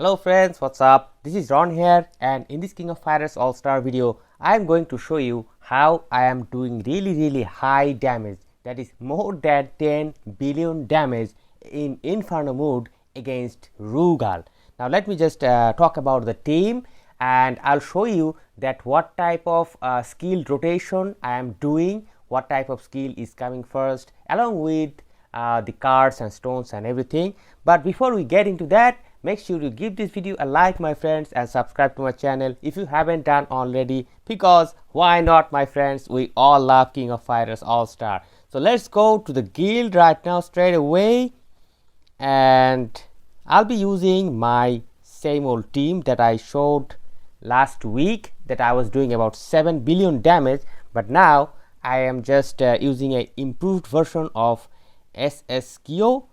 Hello friends, what's up? This is Ron here, and in this King of Fighters All-Star video, I am going to show you how I am doing really high damage, that is more than 10 billion damage in Inferno mode against Rugal. Now let me just talk about the team, and I'll show you that what type of skill rotation I am doing, what type of skill is coming first, along with the cards and stones and everything. But before we get into that, make sure you give this video a like, my friends, and subscribe to my channel if you haven't done already, because why not, my friends? We all love King of Fighters All-Star. So let's go to the guild right now straight away, and I'll be using my same old team that I showed last week, that I was doing about 7 billion damage, but now I am just using a improved version of SS Iori,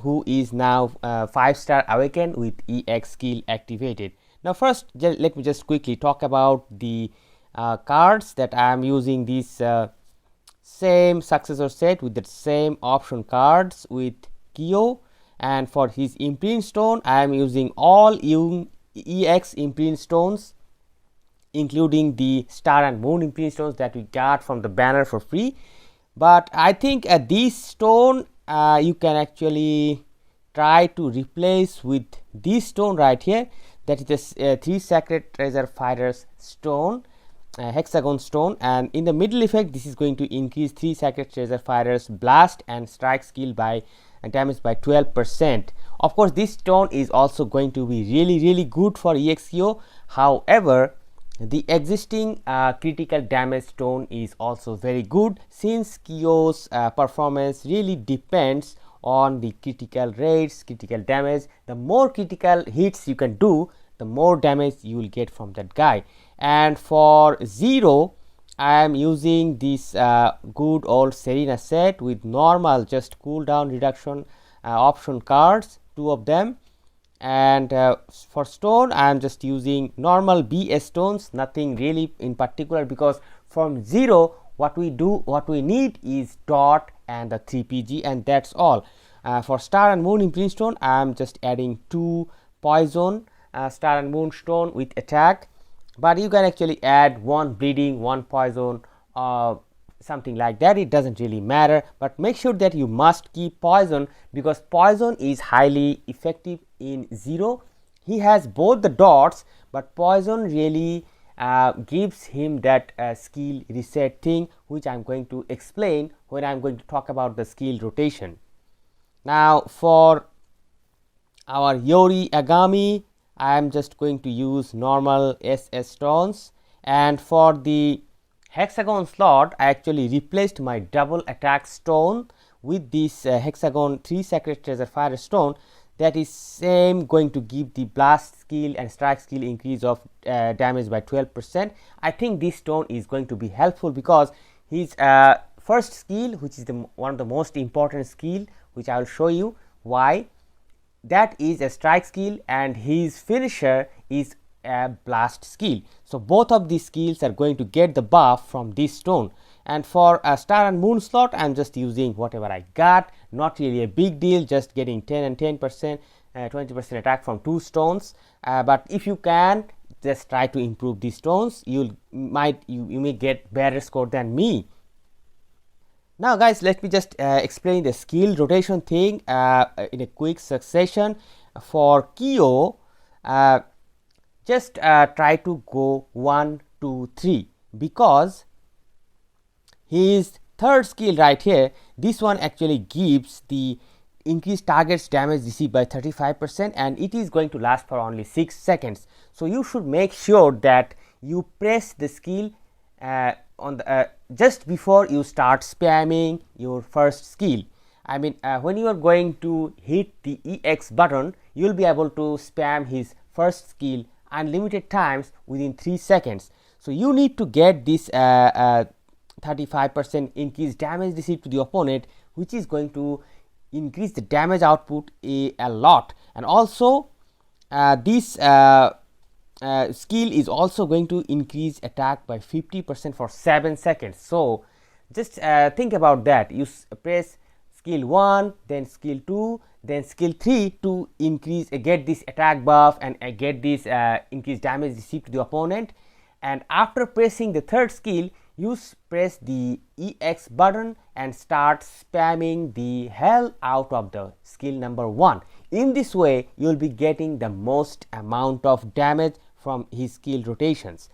who is now 5-star awakened with EX skill activated. Now first let me just quickly talk about the cards that I am using. This same successor set with the same option cards with Kyo, and for his imprint stone I am using all EX imprint stones, including the star and moon imprint stones that we got from the banner for free. But I think this stone you can actually try to replace with this stone right here, that is the 3 sacred treasure fighters stone, hexagon stone, and in the middle effect this is going to increase 3 sacred treasure fighters blast and strike skill by damage by 12%. Of course this stone is also going to be really good for EXO. However, the existing critical damage stone is also very good, since Kyo's performance really depends on the critical rates, critical damage. The more critical hits you can do, the more damage you will get from that guy. And for Zero, I am using this good old Serena set with normal just cooldown reduction option cards, 2 of them. And for stone I am just using normal BS stones, nothing really in particular, because from Zero what we need is dot and the 3PG, and that's all. For star and moon imprint stone I am just adding 2 poison star and moon stone with attack, but you can actually add 1 bleeding, 1 poison, something like that. It doesn't really matter, but make sure that you must keep poison, because poison is highly effective in Zero. He has both the dots, but poison really gives him that skill reset thing, which I am going to explain when I am going to talk about the skill rotation. Now for our Iori Agami, I am just going to use normal SS stones, and for the hexagon slot I actually replaced my double attack stone with this hexagon 3 sacred treasure fire stone, that is same going to give the blast skill and strike skill increase of damage by 12%. I think this stone is going to be helpful, because his first skill, which is one of the most important skill, which I will show you why, that is a strike skill, and his finisher is a blast skill. So both of these skills are going to get the buff from this stone. And for a star and moon slot I am just using whatever I got, not really a big deal, just getting 10 and 10%, 20% attack from 2 stones. But if you can just try to improve these stones, you may get better score than me. Now guys, let me just explain the skill rotation thing in a quick succession. For Kyo, just try to go 1 2 3, because his third skill right here, this one actually gives the increased target's damage received by 35%, and it is going to last for only 6 seconds. So you should make sure that you press the skill on the just before you start spamming your first skill. I mean, when you are going to hit the EX button, you will be able to spam his first skill unlimited times within 3 seconds. So you need to get this 35% increased damage received to the opponent, which is going to increase the damage output a lot. And also this skill is also going to increase attack by 50% for 7 seconds. So just think about that. You press skill 1, then skill 2, then skill 3 to increase get this attack buff and get this increased damage received to the opponent. And after pressing the third skill, you press the EX button and start spamming the hell out of the skill number 1. In this way, you will be getting the most amount of damage from his skill rotations.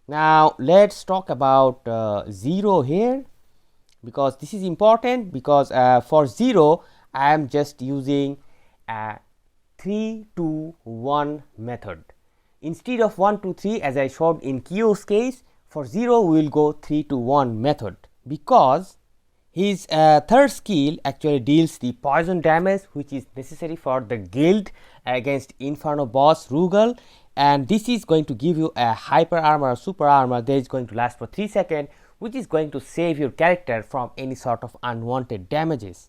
Now let's talk about 0 here, because this is important, because for 0 I am just using a 3 2 1 method. Instead of 1 2 3 as I showed in Kyo's case, for 0 we will go 3 2 1 method, because his third skill actually deals the poison damage which is necessary for the guild against Inferno boss Rugal, and this is going to give you a hyper armor or super armor that is going to last for 3 seconds, which is going to save your character from any sort of unwanted damages.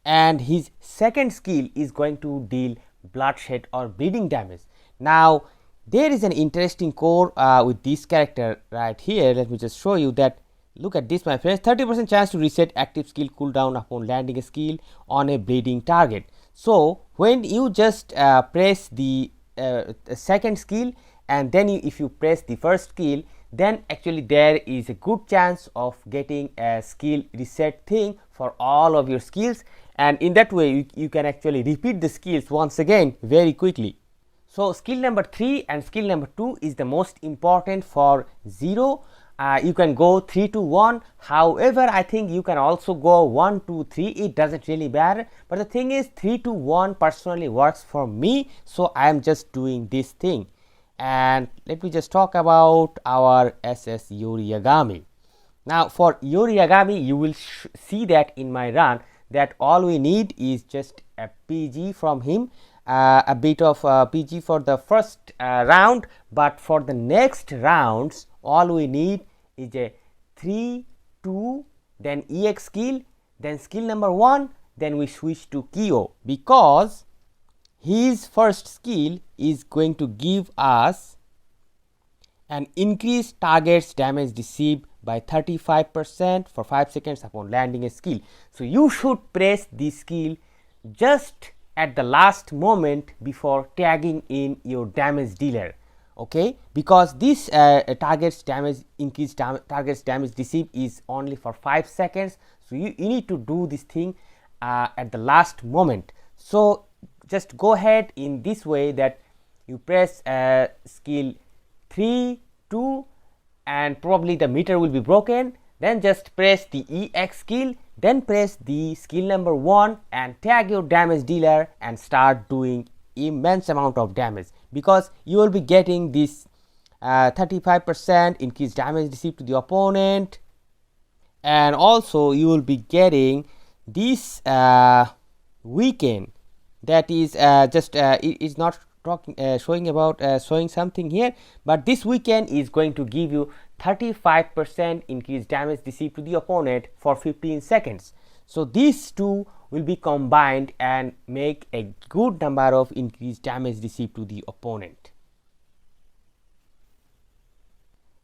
And his second skill is going to deal bloodshed or bleeding damage. Now there is an interesting core with this character right here. Let me just show you that. Look at this, my friends. 30% chance to reset active skill cooldown upon landing a skill on a bleeding target. So when you just press the second skill, and then if you press the first skill, then actually there is a good chance of getting a skill reset thing for all of your skills, and in that way you can actually repeat the skills once again very quickly. So skill number 3 and skill number 2 is the most important for 0. You can go 3 2 1, however I think you can also go 1 2 3, it doesn't really matter, but the thing is 3 2 1 personally works for me, so I am just doing this thing. And let me just talk about our SS Iori Yagami. Now for Iori Yagami, you will see that in my run that all we need is just a PG from him, a bit of PG for the first round, but for the next rounds all we need is a 3 2 then EX skill, then skill number 1, then we switch to Kyo, because his first skill is going to give us an increased target's damage received by 35% for 5 seconds upon landing a skill. So you should press this skill just at the last moment before tagging in your damage dealer, okay, because this target's damage increased target's damage received is only for 5 seconds, so you need to do this thing at the last moment. So just go ahead in this way that you press skill 3 2 and probably the meter will be broken, then just press the EX skill, then press the skill number 1 and tag your damage dealer and start doing immense amount of damage, because you will be getting this 35% increased damage received to the opponent, and also you will be getting this weekend that is just it is not talking showing about showing something here, but this weekend is going to give you 35% increased damage received to the opponent for 15 seconds. So these two will be combined and make a good number of increased damage received to the opponent.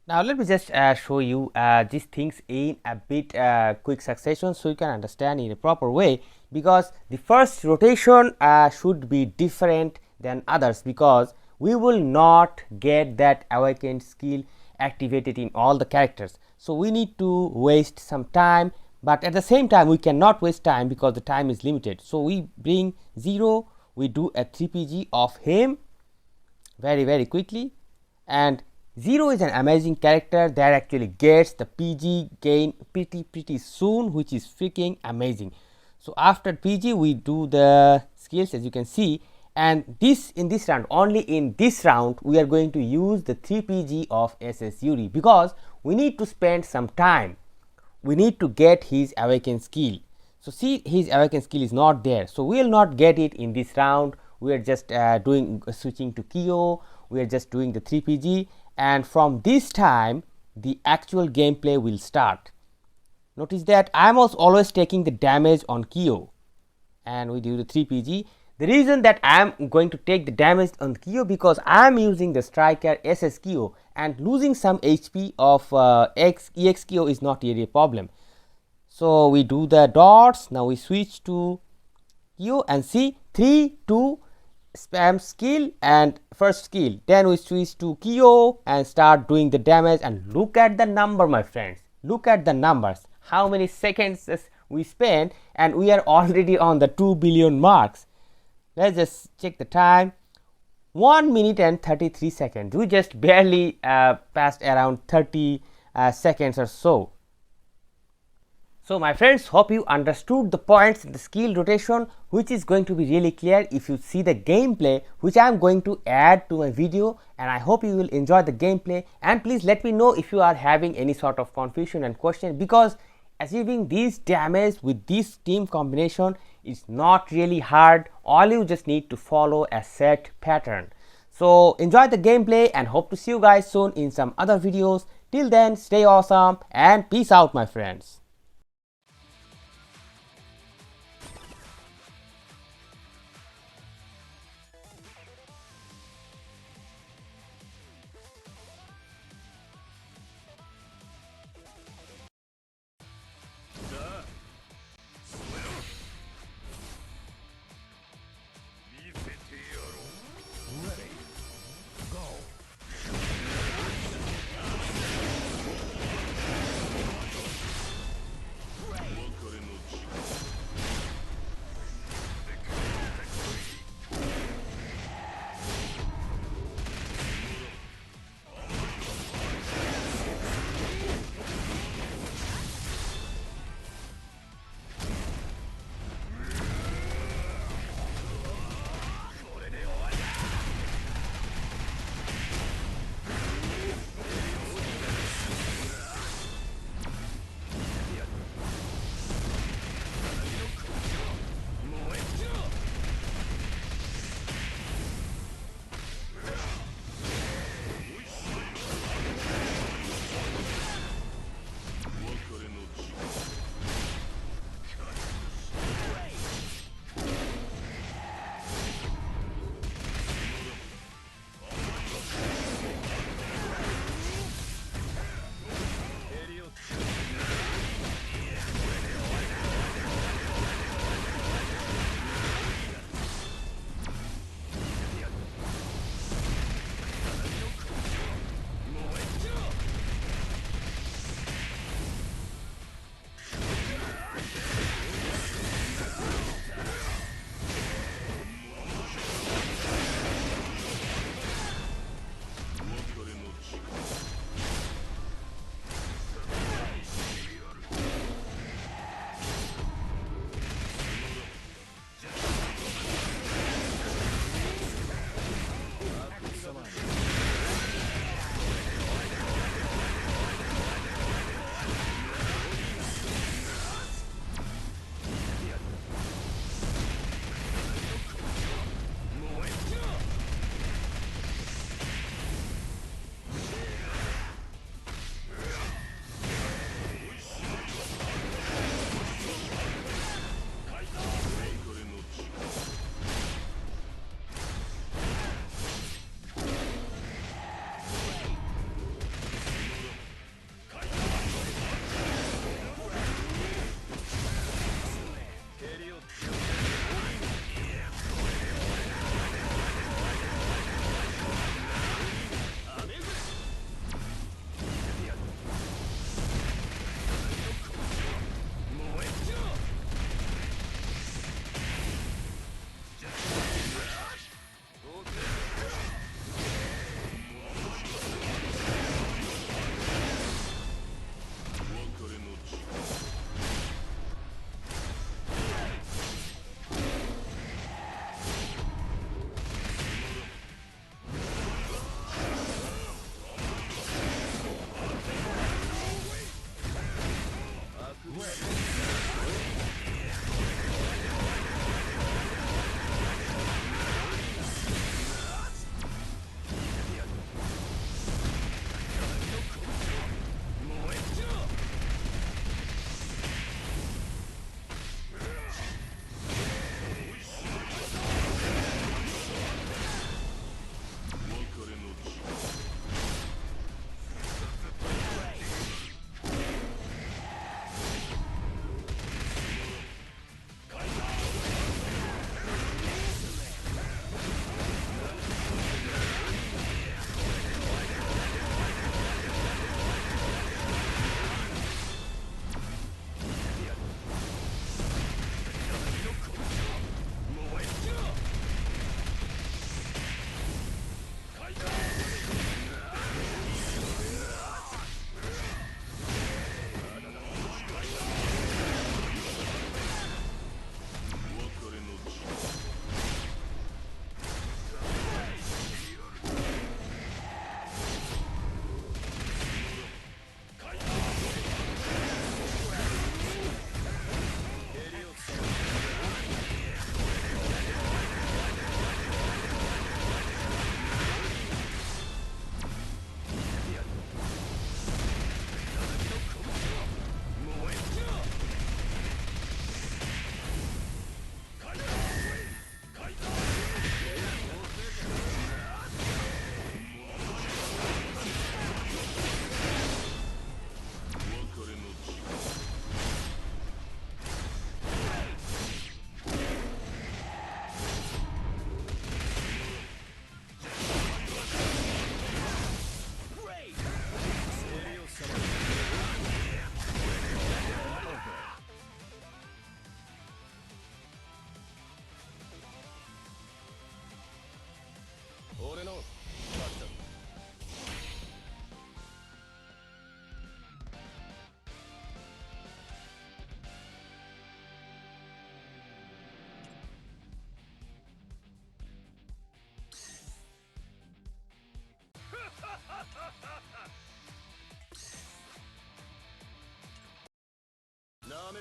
Now let me just show you these things in a bit quick succession, so you can understand in a proper way, because the first rotation should be different than others, because we will not get that awakened skill activated in all the characters. So we need to waste some time, but at the same time we cannot waste time because the time is limited. So we bring 0, we do a 3PG of him very quickly, and 0 is an amazing character that actually gets the PG gain pretty soon, which is freaking amazing. So after PG we do the skills, as you can see, and this in this round, only in this round we are going to use the 3PG of SS Iori, because we need to spend some time, we need to get his awakened skill. So see, his awakened skill is not there, so we will not get it in this round. We are just doing switching to Kyo, we are just doing the 3PG, and from this time the actual gameplay will start. Notice that I am also always taking the damage on Kyo, and we do the 3PG. The reason that I am going to take the damage on Kyo, because I am using the striker SS Kyo, and losing some HP of EX Kyo is not really a problem. So we do the dots. Now we switch to Q and see 3 2 spam skill and first skill. Then we switch to Kyo and start doing the damage, and look at the number, my friends. Look at the numbers. How many seconds we spent, and we are already on the 2 billion marks. Let's just check the time. 1 minute and 33 seconds. We just barely passed around 30 seconds or so. So my friends, hope you understood the points in the skill rotation, which is going to be really clear if you see the gameplay which I am going to add to my video, and I hope you will enjoy the gameplay. And please let me know if you are having any sort of confusion and question, because achieving this damage with this team combination is not really hard. All you just need to follow a set pattern. So enjoy the gameplay and hope to see you guys soon in some other videos. Till then, stay awesome and peace out, my friends.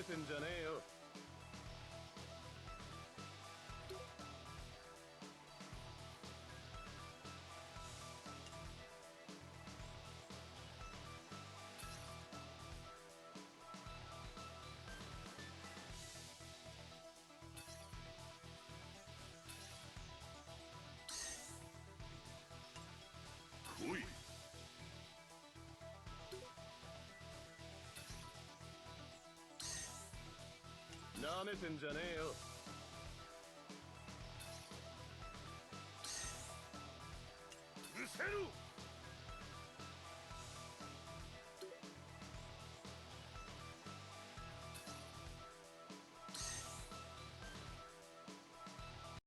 てんじゃねえよ。来い。なめてんじゃねえよ。うせろ。